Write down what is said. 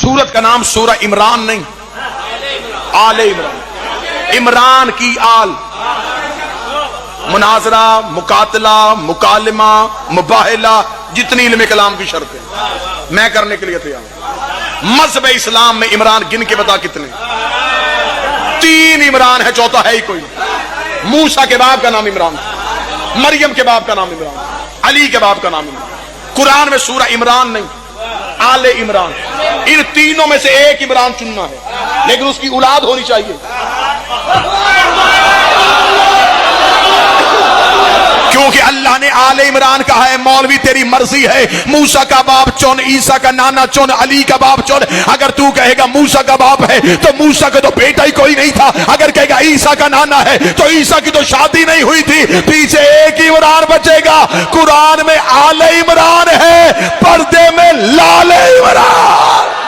सूरत का नाम सूरह इमरान नहीं, आले इमरान। इमरान की आल, मुनाजरा, मुकातला, मुकालिमा, मुबाहिला, जितनी इल्म कलाम की शर्त है मैं करने के लिए तैयार। मज़हब इस्लाम में इमरान गिन के बता कितने? 3 इमरान है, चौथा है ही कोई। मूसा के बाप का नाम इमरान, मरियम के बाप का नाम इमरान, अली के बाप का नाम इमरान। कुरान में सूरह इमरान नहीं, आले इमरान। इन तीनों में से एक इमरान चुनना है, लेकिन उसकी औलाद होनी चाहिए। क्योंकि अल्लाह ने आले इमरान कहा है, मौलवी तेरी मर्जी है, मूसा का बाप चुन, ईसा का नाना चुन, अली का बाप चुन। अगर तू कहेगा मूसा का बाप है तो मूसा का तो बेटा ही कोई नहीं था। अगर कहेगा ईसा का नाना है तो ईसा की तो शादी नहीं हुई थी। पीछे एक इमरान बचेगा। कुरान में आले इमरान है, पर्दे में लाले इमरान।